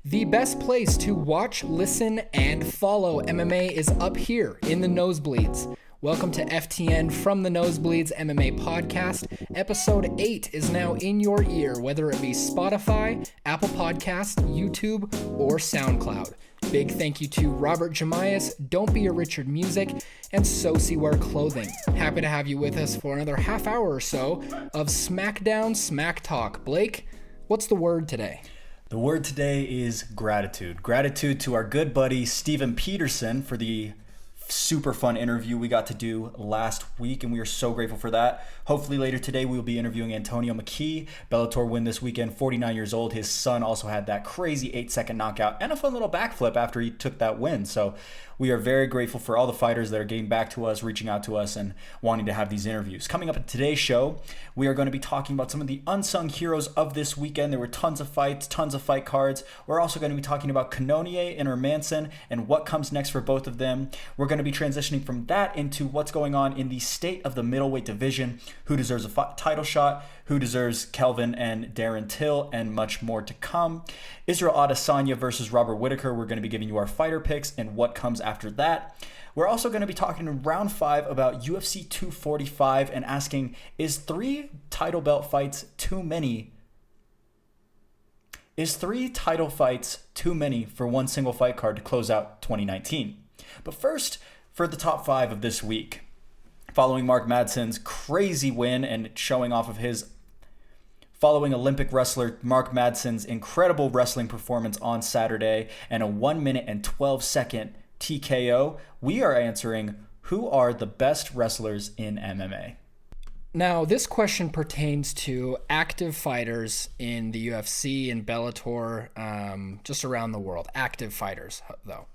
The best place to watch, listen, and follow MMA is up here in the Nosebleeds. Welcome to FTN from the Nosebleeds MMA podcast. Episode 8 is now in your ear, whether it be Spotify, Apple Podcast, YouTube, or SoundCloud. Big thank you to Robert Jemias, Don't Be a Richard Music, and Sosi Wear Clothing. Happy to have you with us for another half hour or so of SmackDown Smack Talk. Blake, what's the word today? The word today is gratitude. Gratitude to our good buddy Steven Peterson for the super fun interview we got to do last week, and we are so grateful for that. Hopefully later today we will be interviewing Antonio McKee. Bellator win this weekend, 49 years old. His son also had that crazy 8-second knockout and a fun little backflip after he took that win. So we are very grateful for all the fighters that are getting back to us, reaching out to us, and wanting to have these interviews. Coming up in today's show, we are going to be talking about some of the unsung heroes of this weekend. There were tons of fights, tons of fight cards. We're also going to be talking about Cannonier and Hermansson and what comes next for both of them. We're going to be transitioning from that into what's going on in the state of the middleweight division, who deserves a title shot, who deserves Kelvin and Darren Till, and much more to come. Israel Adesanya versus Robert Whittaker. We're going to be giving you our fighter picks and what comes after that. We're also going to be talking in round 5 about UFC 245 and asking, is 3 title belt fights too many? Is 3 title fights too many for one single fight card to close out 2019? But first, for the top 5 of this week. Following Mark Madsen's crazy win and showing off of his following Olympic wrestler Mark Madsen's incredible wrestling performance on Saturday and a 1 minute and 12-second TKO, we are answering who are the best wrestlers in MMA. Now, this question pertains to active fighters in the UFC and Bellator, just around the world. Active fighters, though.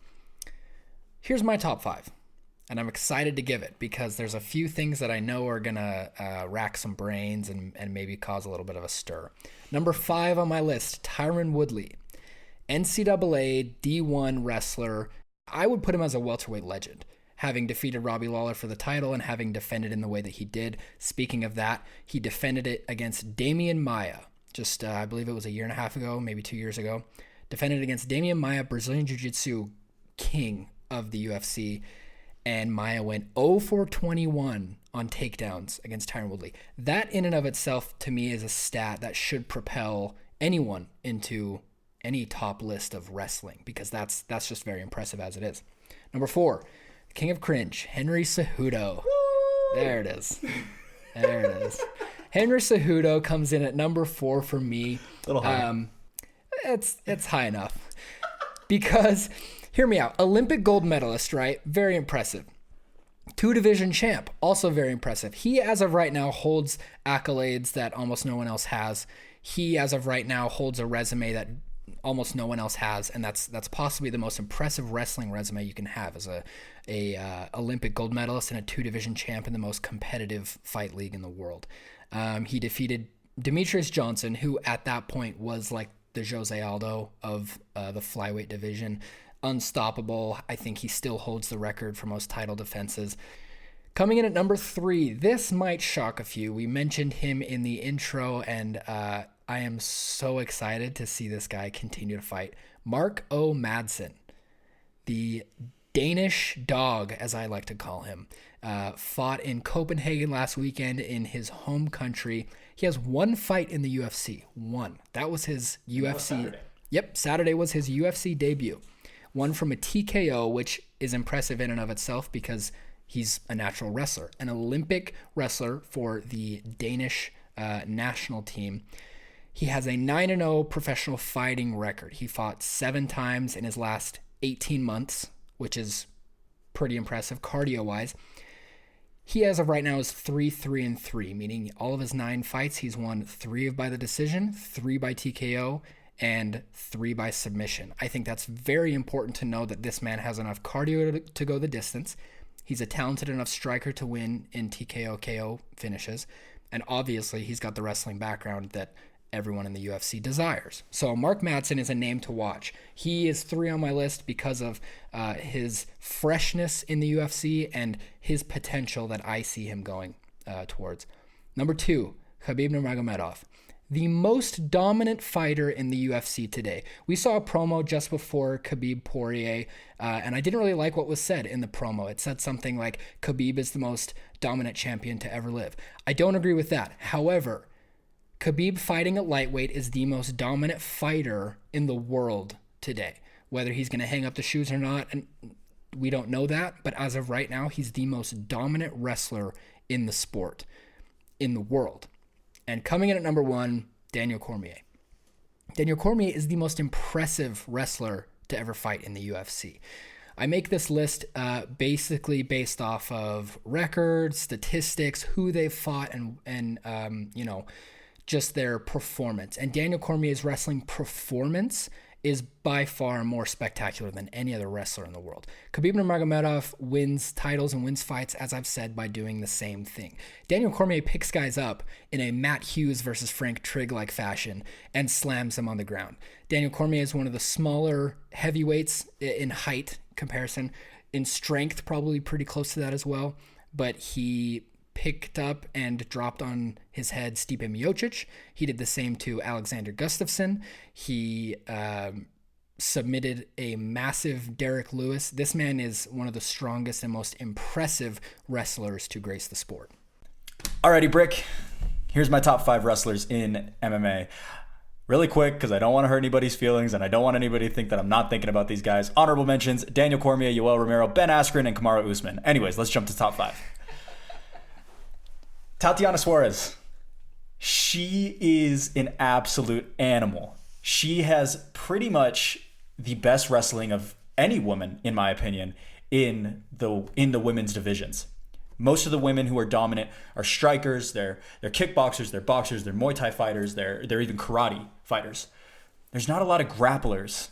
Here's my top 5. And I'm excited to give it because there's a few things that I know are going to rack some brains and maybe cause a little bit of a stir. Number 5 on my list, Tyron Woodley. NCAA D1 wrestler. I would put him as a welterweight legend, having defeated Robbie Lawler for the title and having defended in the way that he did. Speaking of that, he defended it against Damian Maia. Just, I believe it was a year and a half ago, maybe 2 years ago. Defended against Damian Maia, Brazilian Jiu-Jitsu king of the UFC. And Maia went 0 for 21 on takedowns against Tyron Woodley. That in and of itself, to me, is a stat that should propel anyone into any top list of wrestling because that's just very impressive as it is. Number 4, King of Cringe, Henry Cejudo. There it is. There it is. Henry Cejudo comes in at number 4 for me. A little high. It's high enough because... Hear me out. Olympic gold medalist, right? Very impressive. 2-division champ, also very impressive. He, as of right now, holds accolades that almost no one else has. He, as of right now, holds a resume that almost no one else has, and that's possibly the most impressive wrestling resume you can have as a Olympic gold medalist and a 2-division champ in the most competitive fight league in the world. He defeated Demetrius Johnson, who at that point was like the Jose Aldo of the flyweight division. Unstoppable. I think he still holds the record for most title defenses. Coming in at number 3, this might shock a few. We mentioned him in the intro, and I am so excited to see this guy continue to fight. Mark O. Madsen, the Danish dog, as I like to call him, fought in Copenhagen last weekend in his home country. He has 1 fight in the UFC. 1. That was his UFC. Saturday. Yep, Saturday was his UFC debut. 1 from a TKO, which is impressive in and of itself because he's a natural wrestler, an Olympic wrestler for the Danish national team. He has a 9-0 professional fighting record. He fought 7 times in his last 18 months, which is pretty impressive cardio-wise. He, as of right now, is 3-3-3, meaning all of his 9 fights, he's won 3 by the decision, 3 by TKO, and 3 by submission. I think that's very important to know that this man has enough cardio to go the distance. He's a talented enough striker to win in TKO KO finishes. And obviously, he's got the wrestling background that everyone in the UFC desires. So Mark Madsen is a name to watch. He is 3 on my list because of his freshness in the UFC and his potential that I see him going towards. Number 2, Khabib Nurmagomedov. the most dominant fighter in the UFC today. We saw a promo just before Khabib Poirier, and I didn't really like what was said in the promo. It said something like Khabib is the most dominant champion to ever live. I don't agree with that. However, Khabib fighting at lightweight is the most dominant fighter in the world today. Whether he's going to hang up the shoes or not, and we don't know that, but as of right now, he's the most dominant wrestler in the sport, in the world. And coming in at number 1, Daniel Cormier. Daniel Cormier is the most impressive wrestler to ever fight in the UFC. I make this list basically based off of records, statistics, who they've fought, and just their performance. And Daniel Cormier's wrestling performance is by far more spectacular than any other wrestler in the world. Khabib Nurmagomedov wins titles and wins fights, as I've said, by doing the same thing. Daniel Cormier picks guys up in a Matt Hughes versus Frank Trigg-like fashion and slams them on the ground. Daniel Cormier is one of the smaller heavyweights in height comparison. In strength, probably pretty close to that as well. But he picked up and dropped on his head Stipe Miocic. He did the same to Alexander Gustafsson. He submitted a massive Derek Lewis. This man is one of the strongest and most impressive wrestlers to grace the sport. Alrighty, Brick. Here's my top 5 wrestlers in MMA. Really quick, because I don't want to hurt anybody's feelings, and I don't want anybody to think that I'm not thinking about these guys. Honorable mentions: Daniel Cormier, Yoel Romero, Ben Askren, and Kamaru Usman. Anyways, let's jump to top 5. Tatiana Suarez. She is an absolute animal. She has pretty much the best wrestling of any woman, in my opinion, in the women's divisions. Most of the women who are dominant are strikers, they're kickboxers, they're boxers, they're Muay Thai fighters, they're even karate fighters. There's not a lot of grapplers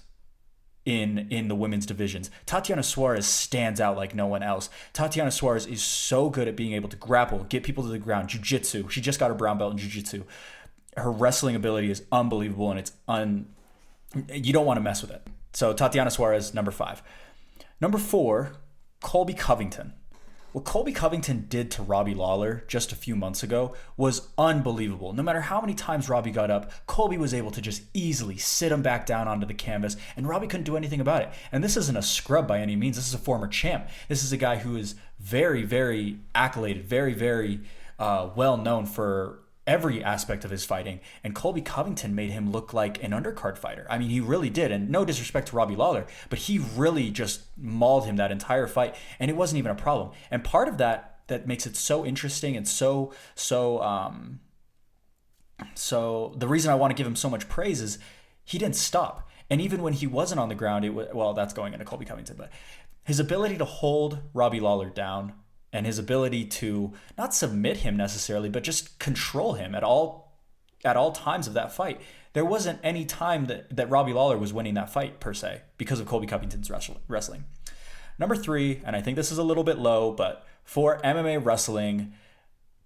in the women's divisions. Tatiana Suarez stands out like no one else. Tatiana Suarez is so good at being able to grapple, get people to the ground, jiu-jitsu. She just got her brown belt in jiu-jitsu. Her wrestling ability is unbelievable, and you don't want to mess with it. So Tatiana Suarez, number 5. Number 4, Colby Covington. What Colby Covington did to Robbie Lawler just a few months ago was unbelievable. No matter how many times Robbie got up, Colby was able to just easily sit him back down onto the canvas, and Robbie couldn't do anything about it. And this isn't a scrub by any means. This is a former champ. This is a guy who is very, very accoladed, very, very well known for every aspect of his fighting, and Colby Covington made him look like an undercard fighter. I mean, he really did, and no disrespect to Robbie Lawler, but he really just mauled him that entire fight, and it wasn't even a problem. And part of that makes it so interesting and so the reason I want to give him so much praise is he didn't stop. And even when he wasn't on the ground, that's going into Colby Covington, but his ability to hold Robbie Lawler down and his ability to not submit him necessarily, but just control him at all times of that fight. There wasn't any time that Robbie Lawler was winning that fight, per se, because of Colby Covington's wrestling. Number 3, and I think this is a little bit low, but for MMA wrestling,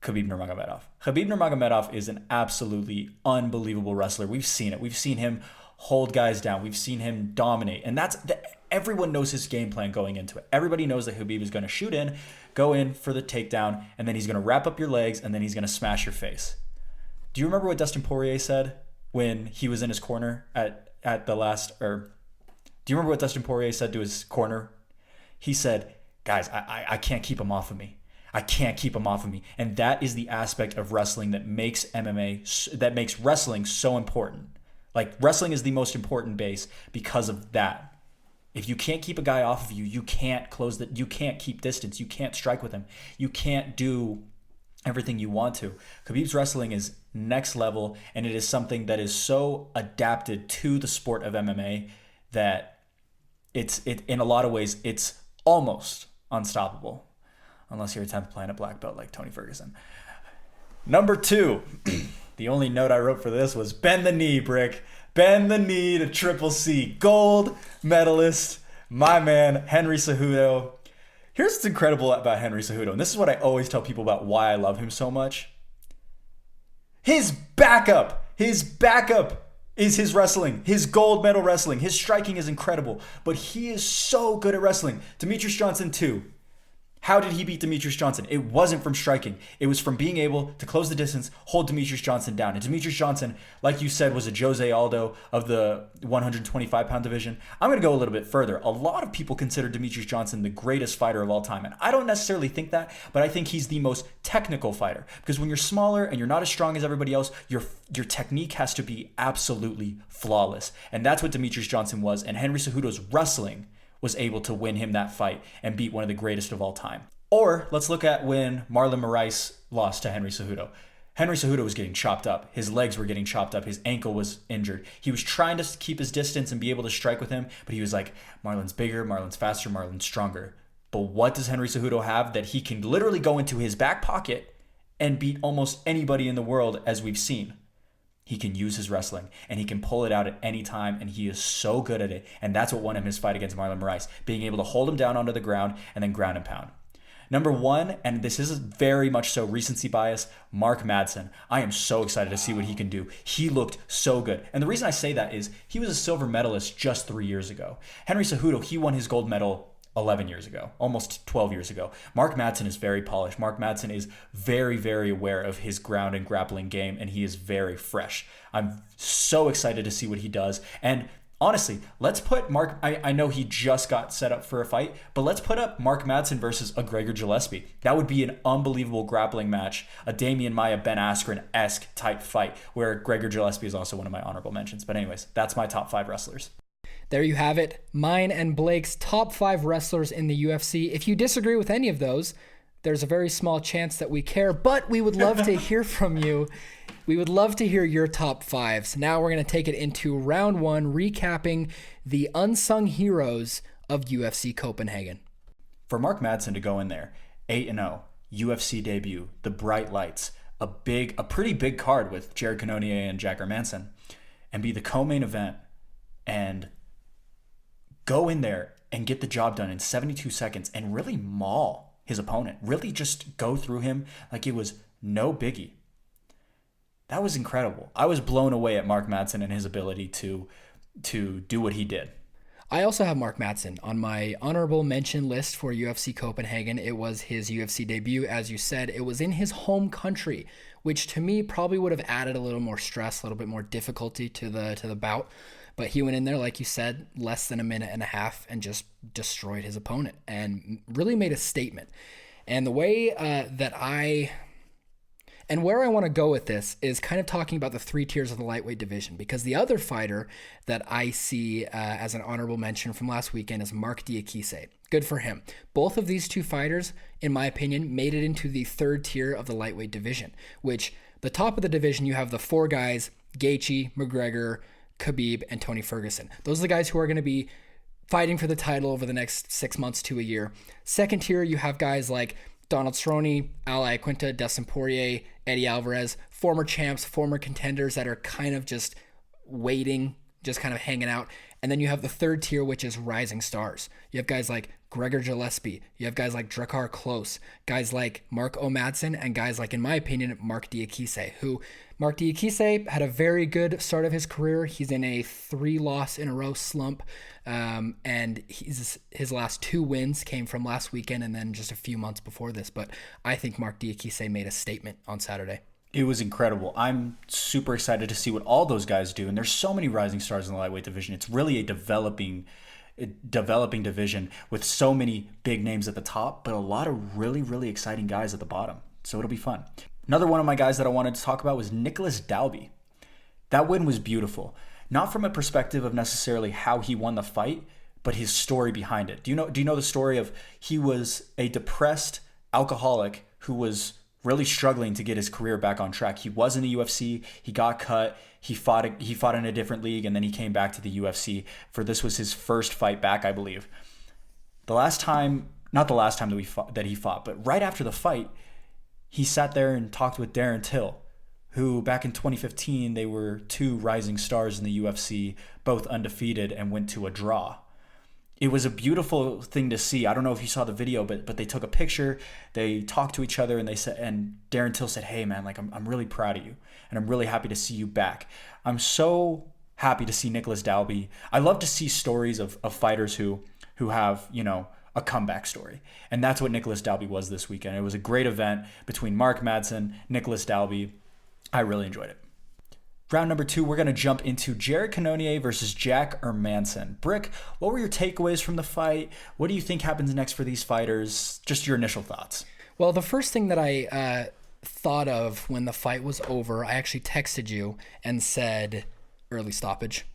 Khabib Nurmagomedov. Khabib Nurmagomedov is an absolutely unbelievable wrestler. We've seen it. We've seen him hold guys down. We've seen him dominate. And everyone knows his game plan going into it. Everybody knows that Khabib is going to shoot in, go in for the takedown, and then he's going to wrap up your legs, and then he's going to smash your face. Do you remember what Dustin Poirier said when he was in his corner at the last, or do you remember what Dustin Poirier said to his corner? He said, guys, I can't keep him off of me. I can't keep him off of me. And that is the aspect of wrestling that makes that makes wrestling so important. Like, wrestling is the most important base because of that. If you can't keep a guy off of you, you can't you can't keep distance. You can't strike with him. You can't do everything you want to. Khabib's wrestling is next level, and it is something that is so adapted to the sport of MMA that it in a lot of ways, it's almost unstoppable. Unless you're a 10th planet black belt like Tony Ferguson. Number 2, the only note I wrote for this was bend the knee, Brick. Bend the knee to Triple C. Gold medalist, my man, Henry Cejudo. Here's what's incredible about Henry Cejudo, and this is what I always tell people about why I love him so much. His backup is his wrestling, his gold medal wrestling. His striking is incredible, but he is so good at wrestling. Demetrius Johnson too. How did he beat Demetrius Johnson? It wasn't from striking. It was from being able to close the distance, hold Demetrius Johnson down. And Demetrius Johnson, like you said, was a Jose Aldo of the 125-pound division. I'm going to go a little bit further. A lot of people consider Demetrius Johnson the greatest fighter of all time. And I don't necessarily think that, but I think he's the most technical fighter. Because when you're smaller and you're not as strong as everybody else, your technique has to be absolutely flawless. And that's what Demetrius Johnson was. And Henry Cejudo's wrestling was able to win him that fight and beat one of the greatest of all time. Or let's look at when Marlon Moraes lost to Henry Cejudo. Henry Cejudo was getting chopped up. His legs were getting chopped up. His ankle was injured. He was trying to keep his distance and be able to strike with him, but he was like, Marlon's bigger, Marlon's faster, Marlon's stronger. But what does Henry Cejudo have that he can literally go into his back pocket and beat almost anybody in the world, as we've seen? He can use his wrestling, and he can pull it out at any time, and he is so good at it. And that's what won him his fight against Marlon Moraes, being able to hold him down onto the ground and then ground and pound. Number one, and this is very much so recency bias, Mark Madsen. I am so excited to see what he can do. He looked so good. And the reason I say that is he was a silver medalist just 3 years ago. Henry Cejudo, he won his gold medal 11 years ago, almost 12 years ago. Mark Madsen is very polished. Mark Madsen is very, very aware of his ground and grappling game, and he is very fresh. I'm so excited to see what he does. And honestly, let's put Mark, I know he just got set up for a fight, but let's put up Mark Madsen versus a Gregor Gillespie. That would be an unbelievable grappling match, a Damian Maia, Ben Askren-esque type fight, where Gregor Gillespie is also one of my honorable mentions. But anyways, that's my top 5 wrestlers. There you have it. Mine and Blake's top 5 wrestlers in the UFC. If you disagree with any of those, there's a very small chance that we care, but we would love to hear from you. We would love to hear your top 5s. Now we're going to take it into round 1, recapping the unsung heroes of UFC Copenhagen. For Mark Madsen to go in there, 8-0, UFC debut, the bright lights, a pretty big card with Jared Cannonier and Jack Hermanson, and be the co-main event and go in there and get the job done in 72 seconds and really maul his opponent. Really just go through him like it was no biggie. That was incredible. I was blown away at Mark Madsen and his ability to do what he did. I also have Mark Madsen on my honorable mention list for UFC Copenhagen. It was his UFC debut. As you said, it was in his home country, which to me probably would have added a little more stress, a little bit more difficulty to the bout. But he went in there, like you said, less than a minute and a half and just destroyed his opponent and really made a statement. And the way where I want to go with this is kind of talking about the 3 tiers of the lightweight division, because the other fighter that I see as an honorable mention from last weekend is Mark Diakise. Good for him. Both of these 2 fighters, in my opinion, made it into the 3rd tier of the lightweight division, which the top of the division, you have the 4 guys, Gaethje, McGregor, Khabib, and Tony Ferguson. Those are the guys who are going to be fighting for the title over the next 6 months to a year. 2nd tier, you have guys like Donald Cerrone, Al Iaquinta, Dustin Poirier, Eddie Alvarez, former champs, former contenders that are kind of just waiting, just kind of hanging out. And then you have the 3rd tier, which is rising stars. You have guys like Gregor Gillespie. You have guys like Drakkar Klose, guys like Mark O. Madsen, and guys like, in my opinion, Mark Diakise, who Mark Diakise had a very good start of his career. He's in a 3-loss-in-a-row slump, and his last 2 wins came from last weekend and then just a few months before this. But I think Mark Diakise made a statement on Saturday. It was incredible. I'm super excited to see what all those guys do. And there's so many rising stars in the lightweight division. It's really a developing division with so many big names at the top, but a lot of really, really exciting guys at the bottom. So it'll be fun. Another one of my guys that I wanted to talk about was Nicholas Dalby. That win was beautiful. Not from a perspective of necessarily how he won the fight, but his story behind it. Do you know the story of he was a depressed alcoholic who was really struggling to get his career back on track. He was in the UFC. He got cut. He fought in a different league, and then he came back to the UFC for this was his first fight back, I believe. Not the last time that he fought, but right after the fight, he sat there and talked with Darren Till, who back in 2015, they were 2 rising stars in the UFC, both undefeated, and went to a draw. It was a beautiful thing to see. I don't know if you saw the video, but they took a picture, they talked to each other, and Darren Till said, "Hey man, like I'm really proud of you, and I'm really happy to see you back." I'm so happy to see Nicholas Dalby. I love to see stories of fighters who have, a comeback story. And that's what Nicholas Dalby was this weekend. It was a great event between Mark Madsen, Nicholas Dalby. I really enjoyed it. Round number 2, we're going to jump into Jared Cannonier versus Jack Hermansson. Brick, what were your takeaways from the fight? What do you think happens next for these fighters? Just your initial thoughts. Well, the first thing that I thought of when the fight was over, I actually texted you and said early stoppage.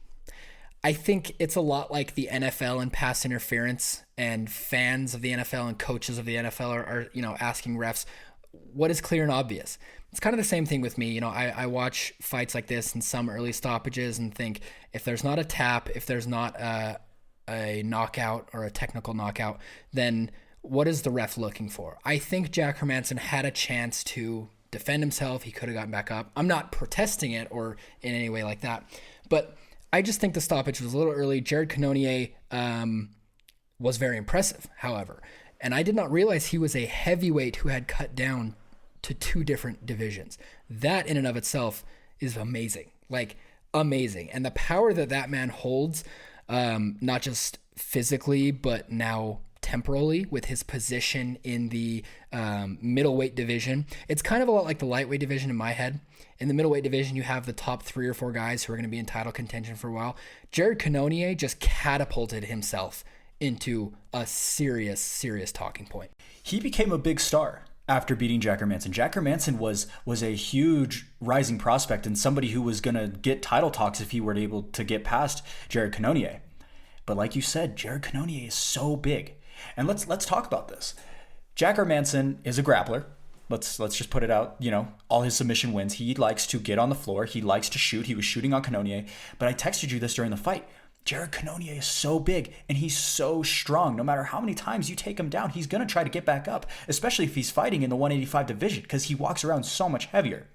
I think it's a lot like the NFL and pass interference, and fans of the NFL and coaches of the NFL are asking refs, what is clear and obvious? It's kind of the same thing with me. I watch fights like this and some early stoppages and think, if there's not a tap, if there's not a knockout or a technical knockout, then what is the ref looking for? I think Jack Hermansson had a chance to defend himself. He could have gotten back up. I'm not protesting it or in any way like that, but I just think the stoppage was a little early. Jared Cannonier was very impressive, however, and I did not realize he was a heavyweight who had cut down to 2 different divisions. That in and of itself is amazing, amazing. And the power that man holds, not just physically, but now temporally with his position in the middleweight division. It's kind of a lot like the lightweight division in my head. In the middleweight division, you have the top 3 or 4 guys who are going to be in title contention for a while. Jared Cannonier just catapulted himself into a serious, serious talking point. He became a big star after beating Jack Hermansson. Jack Hermansson was a huge rising prospect and somebody who was going to get title talks if he were able to get past Jared Cannonier. But like you said, Jared Cannonier is so big. And let's talk about this. Jack Hermansson is a grappler. Let's just put it out. All his submission wins. He likes to get on the floor. He likes to shoot. He was shooting on Cannonier. But I texted you this during the fight. Jared Cannonier is so big and he's so strong. No matter how many times you take him down, he's going to try to get back up, especially if he's fighting in the 185 division because he walks around so much heavier.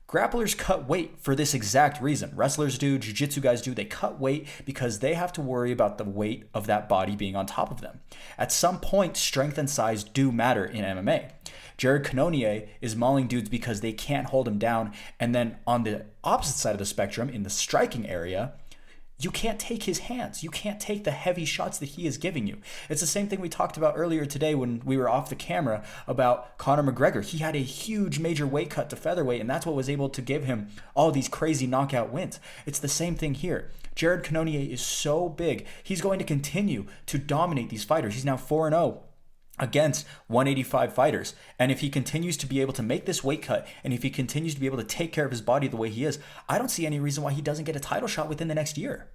Grapplers cut weight for this exact reason. Wrestlers do, jiu-jitsu guys do. They cut weight because they have to worry about the weight of that body being on top of them. At some point, strength and size do matter in MMA. Jared Cannonier is mauling dudes because they can't hold him down. And then on the opposite side of the spectrum, in the striking area, you can't take his hands. You can't take the heavy shots that he is giving you. It's the same thing we talked about earlier today when we were off the camera about Conor McGregor. He had a huge major weight cut to featherweight, and that's what was able to give him all these crazy knockout wins. It's the same thing here. Jared Cannonier is so big. He's going to continue to dominate these fighters. He's now 4-0 against 185 fighters. And if he continues to be able to make this weight cut, and if he continues to be able to take care of his body the way he is, I don't see any reason why he doesn't get a title shot within the next year.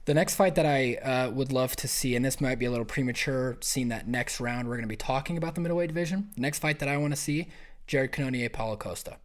The next fight that I would love to see, and this might be a little premature, seeing that next round we're going to be talking about the middleweight division. The next fight that I want to see, Jared Cannonier, Paulo Costa.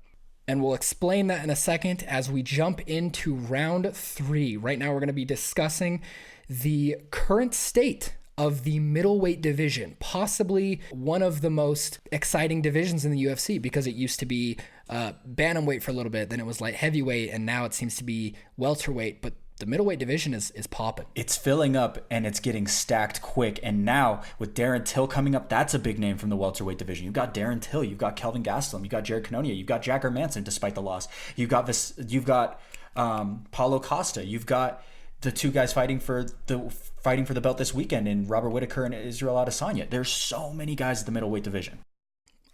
And we'll explain that in a second as we jump into round 3. Right now we're going to be discussing the current state of the middleweight division, possibly one of the most exciting divisions in the UFC because it used to be bantamweight for a little bit, then it was light heavyweight, and now it seems to be welterweight, but the middleweight division is popping. It's filling up and it's getting stacked quick. And now with Darren Till coming up, that's a big name from the welterweight division. You've got Darren Till, you've got Kelvin Gastelum, you've got Jared Cannonier, you've got Jack Hermansson despite the loss. You've got Paulo Costa. You've got the 2 guys fighting for the belt this weekend in Robert Whittaker and Israel Adesanya. There's so many guys at the middleweight division.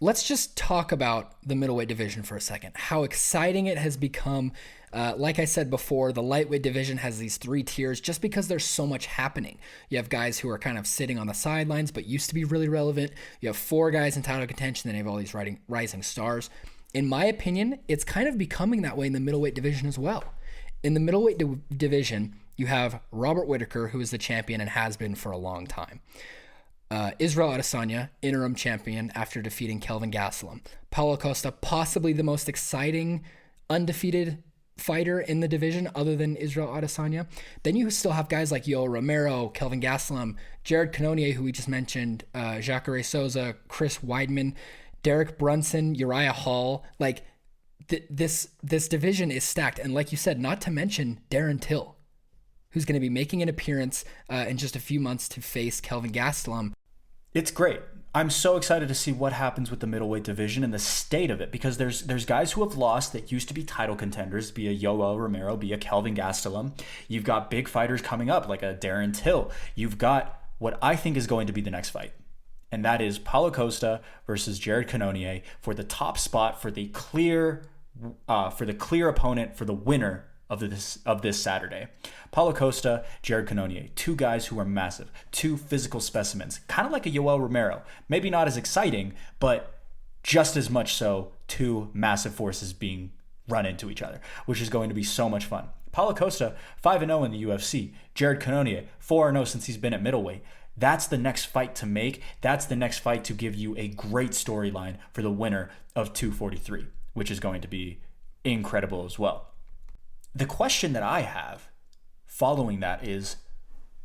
Let's just talk about the middleweight division for a second. How exciting it has become. Like I said before, the lightweight division has these 3 tiers just because there's so much happening. You have guys who are kind of sitting on the sidelines but used to be really relevant. You have 4 guys in title contention, then you have all these rising stars. In my opinion, it's kind of becoming that way in the middleweight division as well. In the middleweight division, you have Robert Whittaker, who is the champion and has been for a long time. Israel Adesanya, interim champion after defeating Kelvin Gastelum. Paulo Costa, possibly the most exciting undefeated fighter in the division other than Israel Adesanya. Then you still have guys like Yoel Romero, Kelvin Gastelum, Jared Cannonier, who we just mentioned, Jacare Souza, Chris Weidman, Derek Brunson, Uriah Hall. Like this division is stacked. And like you said, not to mention Darren Till, who's going to be making an appearance in just a few months to face Kelvin Gastelum. It's great. I'm so excited to see what happens with the middleweight division and the state of it, because there's guys who have lost that used to be title contenders, be a Yoel Romero, be a Kelvin Gastelum. You've got big fighters coming up like a Darren Till. You've got what I think is going to be the next fight. And that is Paulo Costa versus Jared Cannonier for the top spot, for the clear opponent, for the winner of this Saturday. Paulo Costa, Jared Cannonier, two guys who are massive, two physical specimens, kind of like a Yoel Romero. Maybe not as exciting, but just as much so, two massive forces being run into each other, which is going to be so much fun. Paulo Costa, 5-0 in the UFC. Jared Cannonier, 4-0 since he's been at middleweight. That's the next fight to make. That's the next fight to give you a great storyline for the winner of 243, which is going to be incredible as well. The question that I have following that is,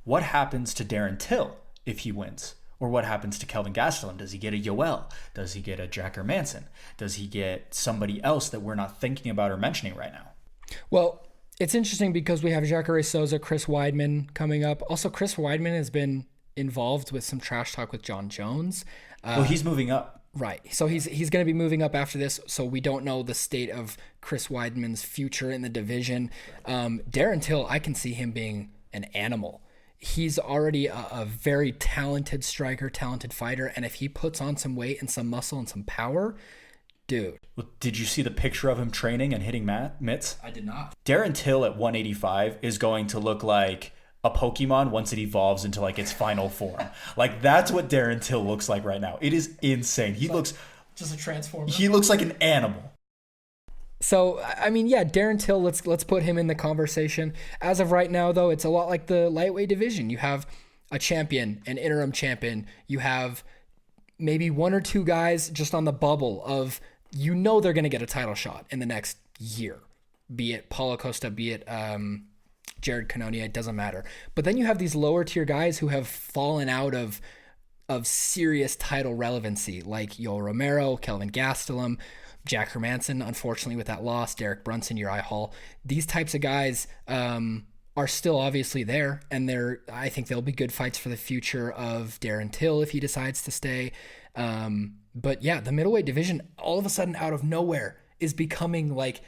what happens to Darren Till if he wins? Or what happens to Kelvin Gastelum? Does he get a Yoel? Does he get a Jack Hermanson? Does he get somebody else that we're not thinking about or mentioning right now? Well, it's interesting because we have Jacare Souza, Chris Weidman coming up. Also, Chris Weidman has been involved with some trash talk with John Jones. Well, he's moving up. Right. So he's going to be moving up after this. So we don't know the state of Chris Weidman's future in the division. Darren Till, I can see him being an animal. He's already a very talented striker, talented fighter. And if he puts on some weight and some muscle and some power, dude. Well, did you see the picture of him training and hitting mitts? I did not. Darren Till at 185 is going to look like a Pokemon once it evolves into like its final form. Like that's what Darren Till looks like right now. It is insane. He looks just a transformer. He looks like an animal. So, I mean, yeah, Darren Till, let's put him in the conversation. As of right now, though, it's a lot like the lightweight division. You have a champion, an interim champion. You have maybe one or two guys just on the bubble of, they're going to get a title shot in the next year. Be it Paulo Costa, be it Jared Cannonier, it doesn't matter. But then you have these lower tier guys who have fallen out of serious title relevancy, like Yoel Romero, Kelvin Gastelum, Jack Hermanson, unfortunately with that loss, Derek Brunson, Uriah Hall. These types of guys are still obviously there, and I think they'll be good fights for the future of Darren Till if he decides to stay. But yeah, the middleweight division all of a sudden out of nowhere is becoming like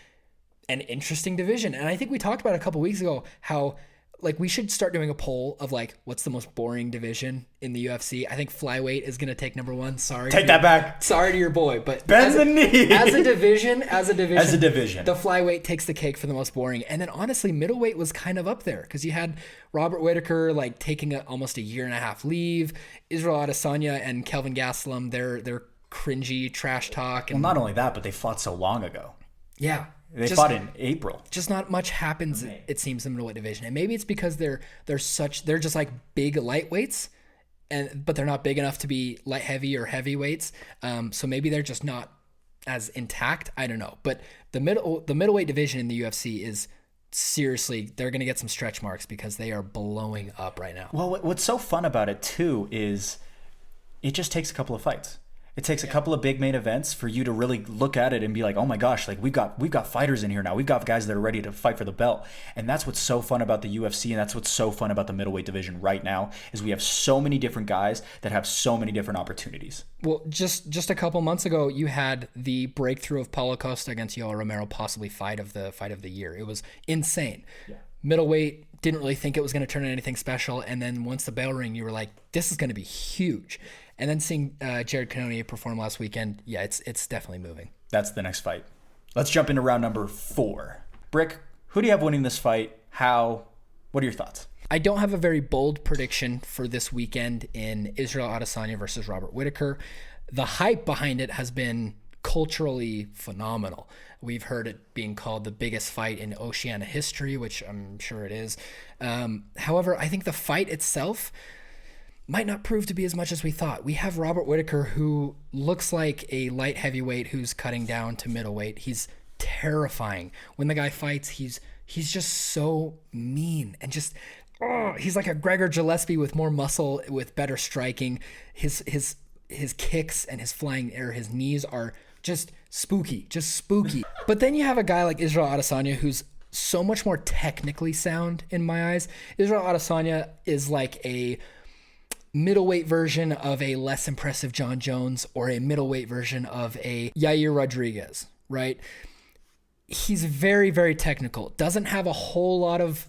an interesting division. And I think we talked about a couple weeks ago how like we should start doing a poll of like what's the most boring division in the UFC. I think flyweight is going to take number one. Sorry. Take that back. Sorry to your boy, but bend the knee. As a division, the flyweight takes the cake for the most boring. And then honestly, middleweight was kind of up there because you had Robert Whittaker like taking almost a year and a half leave. Israel Adesanya and Kelvin Gastelum, they're cringy trash talk. And, well, not only that, but they fought so long ago. Yeah. They fought in April. Just not much happens, it seems, in the middleweight division. And maybe it's because they're just like big lightweights, but they're not big enough to be light heavy or heavyweights. So maybe they're just not as intact. I don't know. But the middleweight division in the UFC is seriously, they're going to get some stretch marks because they are blowing up right now. Well, what's so fun about it too is it just takes a couple of fights. It takes a couple of big main events for you to really look at it and be like, oh my gosh, like we've got fighters in here now. We've got guys that are ready to fight for the belt. And that's what's so fun about the UFC, and that's what's so fun about the middleweight division right now is we have so many different guys that have so many different opportunities. Well, just a couple months ago, you had the breakthrough of Paulo Costa against Yoel Romero, possibly fight of the year. It was insane. Yeah. Middleweight, didn't really think it was going to turn into anything special. And then once the bell rang, you were like, this is going to be huge. And then seeing Jared Cannonier perform last weekend, yeah, it's definitely moving. That's the next fight. Let's jump into round number 4. Brick, who do you have winning this fight? How? What are your thoughts? I don't have a very bold prediction for this weekend in Israel Adesanya versus Robert Whittaker. The hype behind it has been culturally phenomenal. We've heard it being called the biggest fight in Oceania history, which I'm sure it is. However, I think the fight itself might not prove to be as much as we thought. We have Robert Whittaker, who looks like a light heavyweight who's cutting down to middleweight. He's terrifying. When the guy fights, he's just so mean and just he's like a Gregor Gillespie with more muscle, with better striking. His kicks and his flying air, his knees are just spooky. But then you have a guy like Israel Adesanya who's so much more technically sound in my eyes. Israel Adesanya is like a middleweight version of a less impressive John Jones or a middleweight version of a Yair Rodriguez, right? He's very, very technical. Doesn't have a whole lot of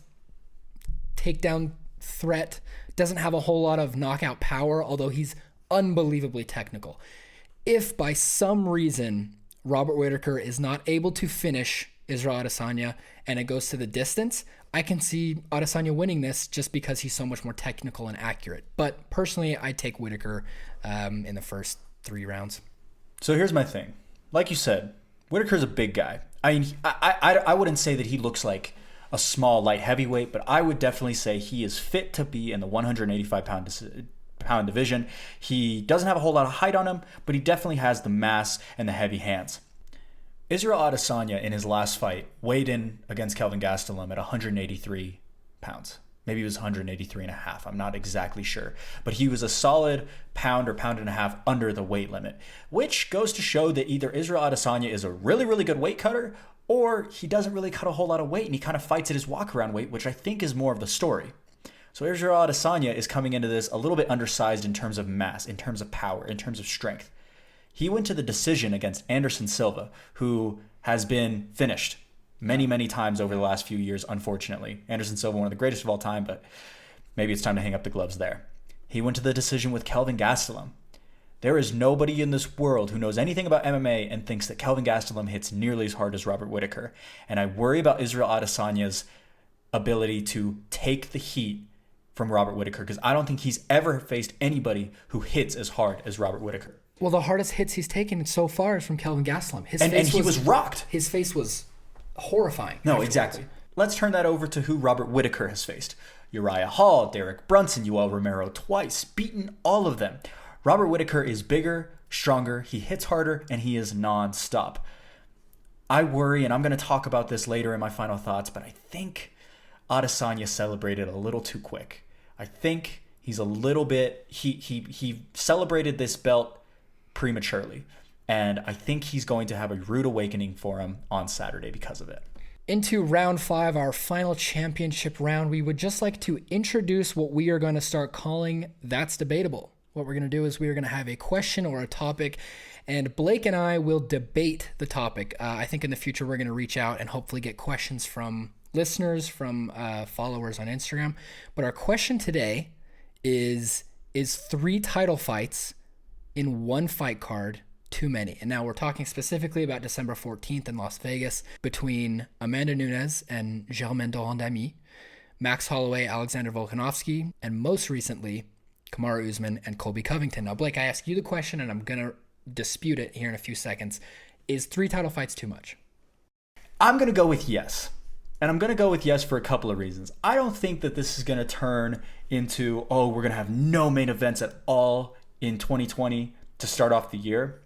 takedown threat, doesn't have a whole lot of knockout power, although he's unbelievably technical. If by some reason Robert Whittaker is not able to finish Israel Adesanya and it goes to the distance, I can see Adesanya winning this just because he's so much more technical and accurate. But personally, I take Whittaker in the first 3 rounds. So here's my thing. Like you said, Whittaker's a big guy. I mean, I wouldn't say that he looks like a small light heavyweight, but I would definitely say he is fit to be in the 185-pound division. He doesn't have a whole lot of height on him, but he definitely has the mass and the heavy hands. Israel Adesanya in his last fight weighed in against Kelvin Gastelum at 183 pounds. Maybe it was 183 and a half. I'm not exactly sure. But he was a solid pound or pound and a half under the weight limit, which goes to show that either Israel Adesanya is a really, really good weight cutter, or he doesn't really cut a whole lot of weight and he kind of fights at his walk-around weight, which I think is more of the story. So Israel Adesanya is coming into this a little bit undersized in terms of mass, in terms of power, in terms of strength. He went to the decision against Anderson Silva, who has been finished many, many times over the last few years, unfortunately. Anderson Silva, one of the greatest of all time, but maybe it's time to hang up the gloves there. He went to the decision with Kelvin Gastelum. There is nobody in this world who knows anything about MMA and thinks that Kelvin Gastelum hits nearly as hard as Robert Whittaker. And I worry about Israel Adesanya's ability to take the heat from Robert Whittaker, because I don't think he's ever faced anybody who hits as hard as Robert Whittaker. Well, the hardest hits he's taken so far is from Kelvin Gastelum. And he was rocked. His face was horrifying. No, exactly. Let's turn that over to who Robert Whittaker has faced. Uriah Hall, Derek Brunson, Yoel Romero twice, beaten all of them. Robert Whittaker is bigger, stronger, he hits harder, and he is non-stop. I worry, and I'm going to talk about this later in my final thoughts, but I think Adesanya celebrated a little too quick. I think he's a little bit, he celebrated this belt prematurely. And I think he's going to have a rude awakening for him on Saturday because of it. Into round 5, our final championship round, we would just like to introduce what we are going to start calling That's Debatable. What we're going to do is we are going to have a question or a topic, and Blake and I will debate the topic. I think in the future we're going to reach out and hopefully get questions from listeners, from followers on Instagram. But our question today is 3 title fights in one fight card too many? And now we're talking specifically about December 14th in Las Vegas between Amanda Nunes and Germaine de Randamie, Max Holloway, Alexander Volkanovski, and most recently, Kamaru Usman and Colby Covington. Now, Blake, I ask you the question, and I'm going to dispute it here in a few seconds. Is 3 title fights too much? I'm going to go with yes. And I'm going to go with yes for a couple of reasons. I don't think that this is going to turn into, we're going to have no main events at all in 2020 to start off the year.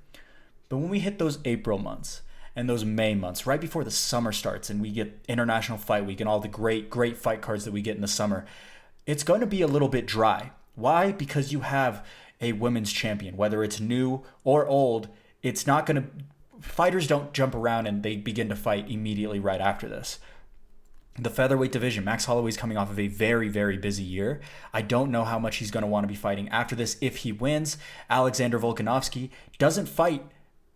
But when we hit those April months and those May months, right before the summer starts and we get International Fight Week and all the great fight cards that we get in the summer, it's going to be a little bit dry. Why? Because you have a women's champion, whether it's new or old. It's not going to, fighters don't jump around and they begin to fight immediately right after this. The featherweight division, Max Holloway's coming off of a very, very busy year. I don't know how much he's going to want to be fighting after this if he wins. Alexander Volkanovski doesn't fight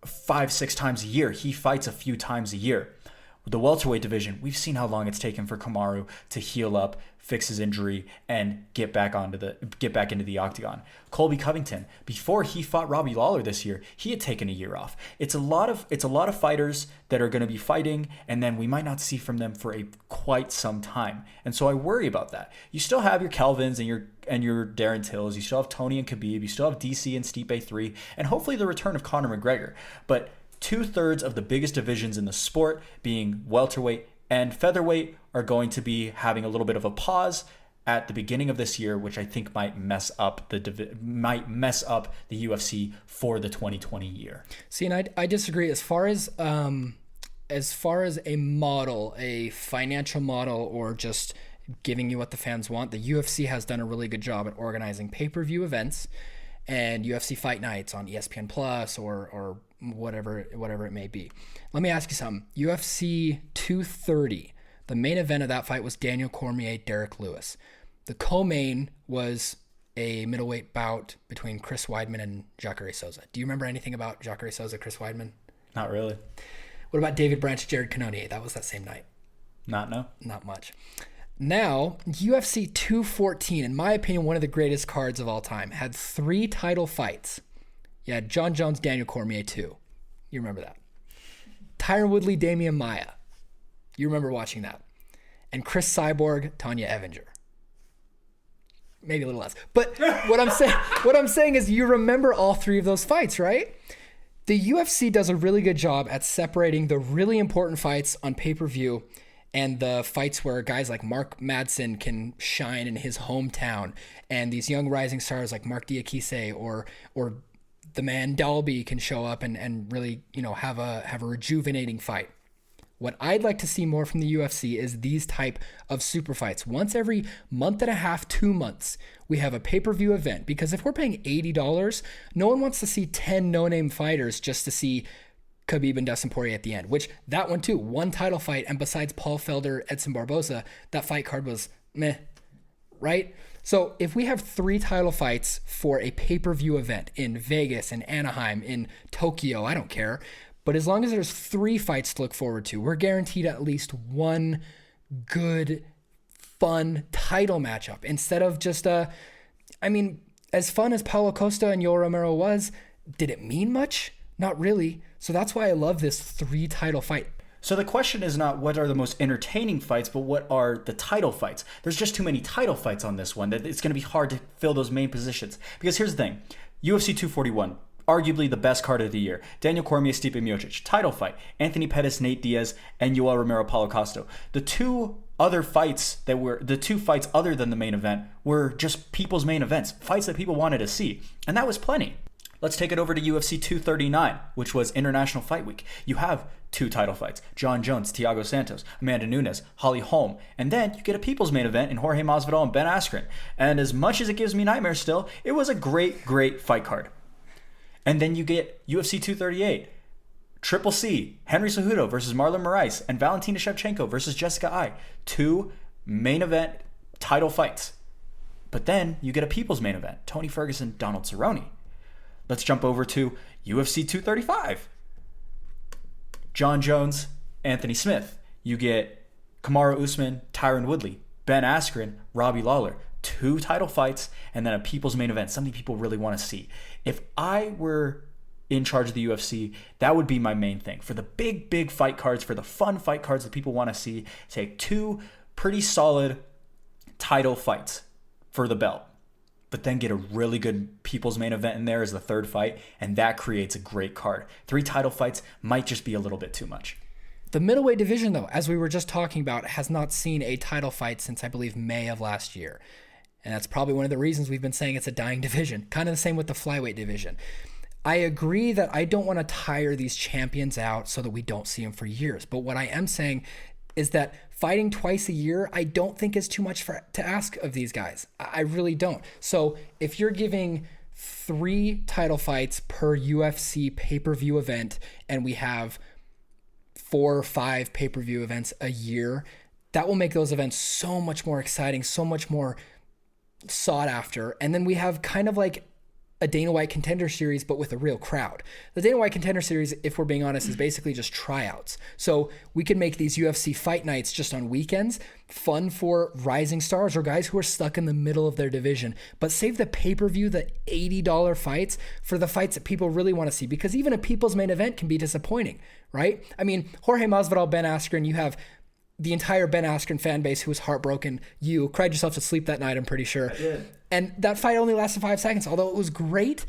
5-6 times a year. He fights a few times a year. The welterweight division, we've seen how long it's taken for Kamaru to heal up, fix his injury, and get back into the octagon. Colby Covington, before he fought Robbie Lawler this year, he had taken a year off. It's a lot of fighters that are going to be fighting, and then we might not see from them for quite some time. And so I worry about that. You still have your Kelvins and your Darren Tills. You still have Tony and Khabib. You still have DC and Stipe 3, and hopefully the return of Conor McGregor. But 2/3 of the biggest divisions in the sport, being welterweight and featherweight, are going to be having a little bit of a pause at the beginning of this year, which I think might mess up the UFC for the 2020 year. See, and I disagree. As far as a model, a financial model, or just giving you what the fans want, the UFC has done a really good job at organizing pay-per-view events and UFC fight nights on ESPN Plus or whatever it may be. Let me ask you something. UFC 230, the main event of that fight was Daniel Cormier, Derek Lewis. The co-main was a middleweight bout between Chris Weidman and Jacare Souza. Do you remember anything about Jacare Souza, Chris Weidman? Not really. What about David Branch, Jared Cannonier? That was that same night. No. Not much. Now, UFC 214, in my opinion, one of the greatest cards of all time, had 3 title fights. You had John Jones, Daniel Cormier 2. You remember that. Tyron Woodley, Damian Maia. You remember watching that. And Chris Cyborg, Tanya Evinger. Maybe a little less. But what I'm saying is you remember all 3 of those fights, right? The UFC does a really good job at separating the really important fights on pay-per-view and the fights where guys like Mark Madsen can shine in his hometown, and these young rising stars like Mark Diakise or the man Dalby can show up and really, have a rejuvenating fight. What I'd like to see more from the UFC is these type of super fights. Once every month and a half, 2 months, we have a pay-per-view event. Because if we're paying $80, no one wants to see 10 no-name fighters just to see Khabib and Dustin Poirier at the end, which that one too, 1 title fight. And besides Paul Felder, Edson Barboza, that fight card was meh, right? So if we have 3 title fights for a pay-per-view event in Vegas, in Anaheim, in Tokyo, I don't care. But as long as there's 3 fights to look forward to, we're guaranteed at least 1 good, fun title matchup. Instead of just as fun as Paulo Costa and Yoel Romero was, did it mean much? Not really. So that's why I love this 3 title fight. So the question is not what are the most entertaining fights, but what are the title fights? There's just too many title fights on this one that it's going to be hard to fill those main positions. Because here's the thing, UFC 241, arguably the best card of the year. Daniel Cormier, Stipe Miocic, title fight. Anthony Pettis, Nate Diaz, and Yoel Romero, Paulo Costa. The 2 fights other than the main event were just people's main events, fights that people wanted to see. And that was plenty. Let's take it over to UFC 239, which was International Fight Week. You have 2 title fights. John Jones, Thiago Santos, Amanda Nunes, Holly Holm. And then you get a people's main event in Jorge Masvidal and Ben Askren. And as much as it gives me nightmares still, it was a great, great fight card. And then you get UFC 238, Triple C, Henry Cejudo versus Marlon Moraes, and Valentina Shevchenko versus Jessica Ai. 2 main event title fights. But then you get a people's main event, Tony Ferguson, Donald Cerrone. Let's jump over to UFC 235. John Jones, Anthony Smith. You get Kamaru Usman, Tyron Woodley, Ben Askren, Robbie Lawler. 2 title fights, and then a people's main event, something people really want to see. If I were in charge of the UFC, that would be my main thing. For the big, big fight cards, for the fun fight cards that people want to see, take 2 pretty solid title fights for the belt. But then get a really good people's main event in there as the 3rd fight, and that creates a great card. 3 title fights might just be a little bit too much. The middleweight division, though, as we were just talking about, has not seen a title fight since, I believe, May of last year. And that's probably one of the reasons we've been saying it's a dying division. Kind of the same with the flyweight division. I agree that I don't want to tire these champions out so that we don't see them for years. But what I am saying is that fighting twice a year, I don't think is too much to ask of these guys. I really don't. So if you're giving 3 title fights per UFC pay-per-view event, and we have 4 or 5 pay-per-view events a year, that will make those events so much more exciting, so much more sought after. And then we have kind of like a Dana White Contender Series, but with a real crowd. The Dana White Contender Series, if we're being honest, is basically just tryouts. So we could make these UFC fight nights just on weekends fun for rising stars or guys who are stuck in the middle of their division, but save the pay-per-view, the $80 fights, for the fights that people really want to see, because even a people's main event can be disappointing, right? I mean, Jorge Masvidal, Ben Askren, you have the entire Ben Askren fan base who was heartbroken. You cried yourself to sleep that night, I'm pretty sure. I did. And that fight only lasted 5 seconds. Although it was great,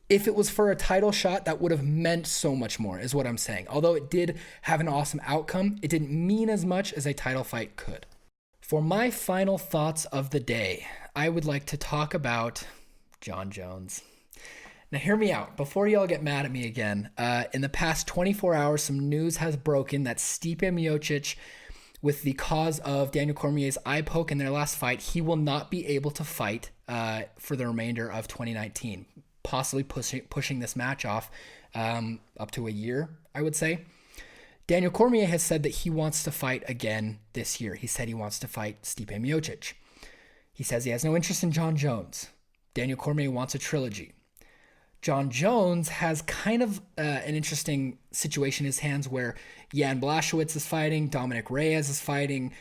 if it was for a title shot, that would have meant so much more, is what I'm saying. Although it did have an awesome outcome, it didn't mean as much as a title fight could. For my final thoughts of the day, I would like to talk about John Jones. Now, hear me out. Before y'all get mad at me again, in the past 24 hours, some news has broken that Stipe Miocic, with the cause of Daniel Cormier's eye poke in their last fight, he will not be able to fight for the remainder of 2019, possibly pushing this match off up to a year, I would say. Daniel Cormier has said that he wants to fight again this year. He said he wants to fight Stipe Miocic. He says he has no interest in John Jones. Daniel Cormier wants a trilogy. John Jones has kind of an interesting situation in his hands where Jan Blachowicz is fighting, Dominic Reyes is fighting,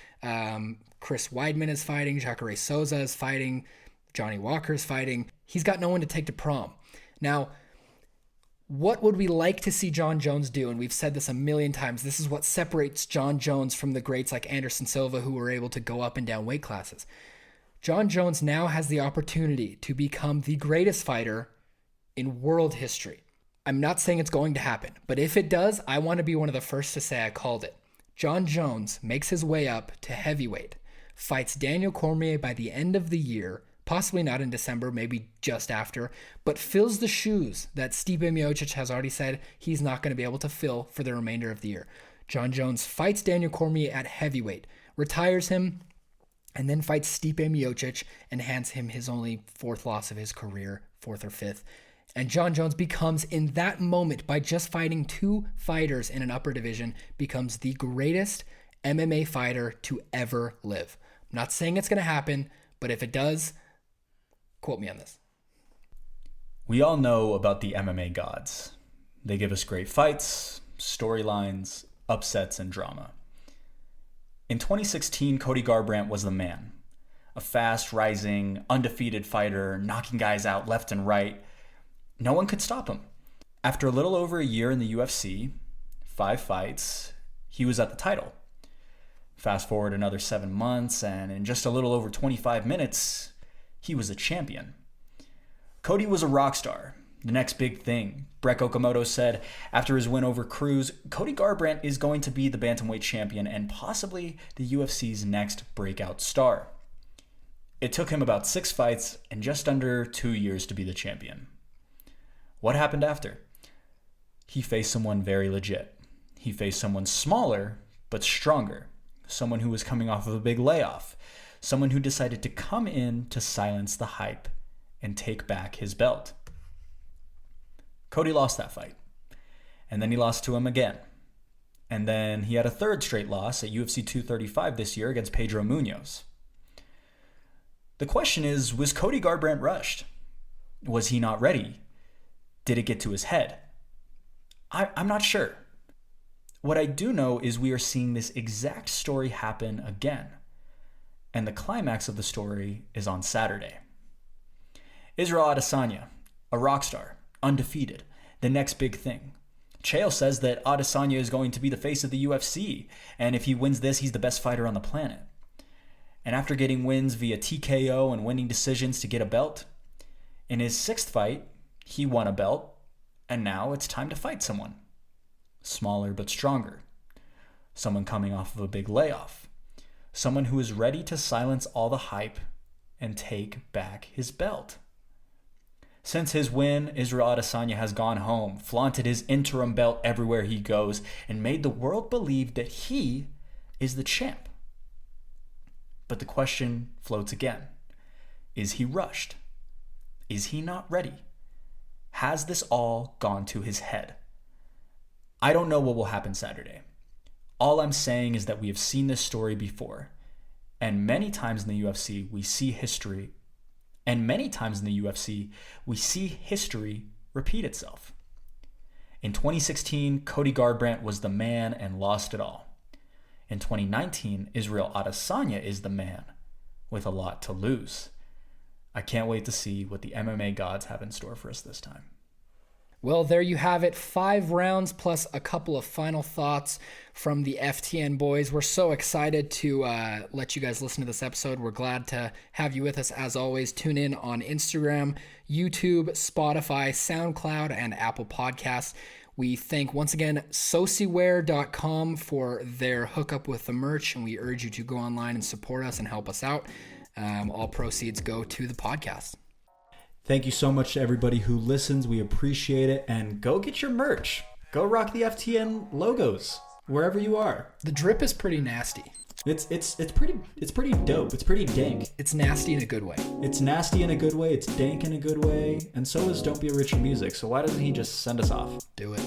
Chris Weidman is fighting. Jacare Souza is fighting. Johnny Walker is fighting. He's got no one to take to prom. Now, what would we like to see Jon Jones do? And we've said this a million times. This is what separates Jon Jones from the greats like Anderson Silva, who were able to go up and down weight classes. Jon Jones now has the opportunity to become the greatest fighter in world history. I'm not saying it's going to happen, but if it does, I want to be one of the first to say I called it. Jon Jones makes his way up to heavyweight, fights Daniel Cormier by the end of the year, possibly not in December, maybe just after, but fills the shoes that Stipe Miocic has already said he's not going to be able to fill for the remainder of the year. Jon Jones fights Daniel Cormier at heavyweight, retires him, and then fights Stipe Miocic and hands him his only fourth loss of his career, fourth or fifth. And Jon Jones becomes, in that moment, by just fighting two fighters in an upper division, becomes the greatest MMA fighter to ever live. I'm not saying it's going to happen, but if it does, quote me on this. We all know about the MMA gods. They give us great fights, storylines, upsets, and drama. In 2016, Cody Garbrandt was the man. A fast, rising, undefeated fighter, knocking guys out left and right. No one could stop him. After a little over a year in the UFC, 5 fights, he was at the title. Fast forward another 7 months, and in just a little over 25 minutes, he was a champion. Cody was a rock star, the next big thing. Breck Okamoto said after his win over Cruz, Cody Garbrandt is going to be the bantamweight champion and possibly the UFC's next breakout star. It took him about 6 fights and just under 2 years to be the champion. What happened after? He faced someone very legit. He faced someone smaller, but stronger. Someone who was coming off of a big layoff. Someone who decided to come in to silence the hype and take back his belt. Cody lost that fight. And then he lost to him again. And then he had a third straight loss at UFC 235 this year against Pedro Munoz. The question is, was Cody Garbrandt rushed? Was he not ready? Did it get to his head? I'm not sure. What I do know is we are seeing this exact story happen again. And the climax of the story is on Saturday. Israel Adesanya, a rock star, undefeated, the next big thing. Chael says that Adesanya is going to be the face of the UFC, and if he wins this, he's the best fighter on the planet. And after getting wins via TKO and winning decisions to get a belt, in his 6th fight, he won a belt, and now it's time to fight someone. Smaller but stronger. Someone coming off of a big layoff. Someone who is ready to silence all the hype and take back his belt. Since his win, Israel Adesanya has gone home, flaunted his interim belt everywhere he goes, and made the world believe that he is the champ. But the question floats again. Is he rushed? Is he not ready? Has this all gone to his head? I don't know what will happen Saturday. All I'm saying is that we have seen this story before. And many times in the UFC, we see history. And many times in the UFC, we see history repeat itself. In 2016, Cody Garbrandt was the man and lost it all. In 2019, Israel Adesanya is the man with a lot to lose. I can't wait to see what the MMA gods have in store for us this time. Well, there you have it. 5 rounds plus a couple of final thoughts from the FTN boys. We're so excited to let you guys listen to this episode. We're glad to have you with us. As always, tune in on Instagram, YouTube, Spotify, SoundCloud, and Apple Podcasts. We thank, once again, sociwear.com for their hookup with the merch, and we urge you to go online and support us and help us out. All proceeds go to the podcast. Thank you so much to everybody who listens. We appreciate it. And go get your merch. Go rock the FTN logos wherever you are. The drip is pretty nasty. It's pretty dope. It's pretty dank. It's nasty in a good way. It's nasty in a good way. It's dank in a good way. And so is Don't Be a Rich in Music. So why doesn't he just send us off? Do it.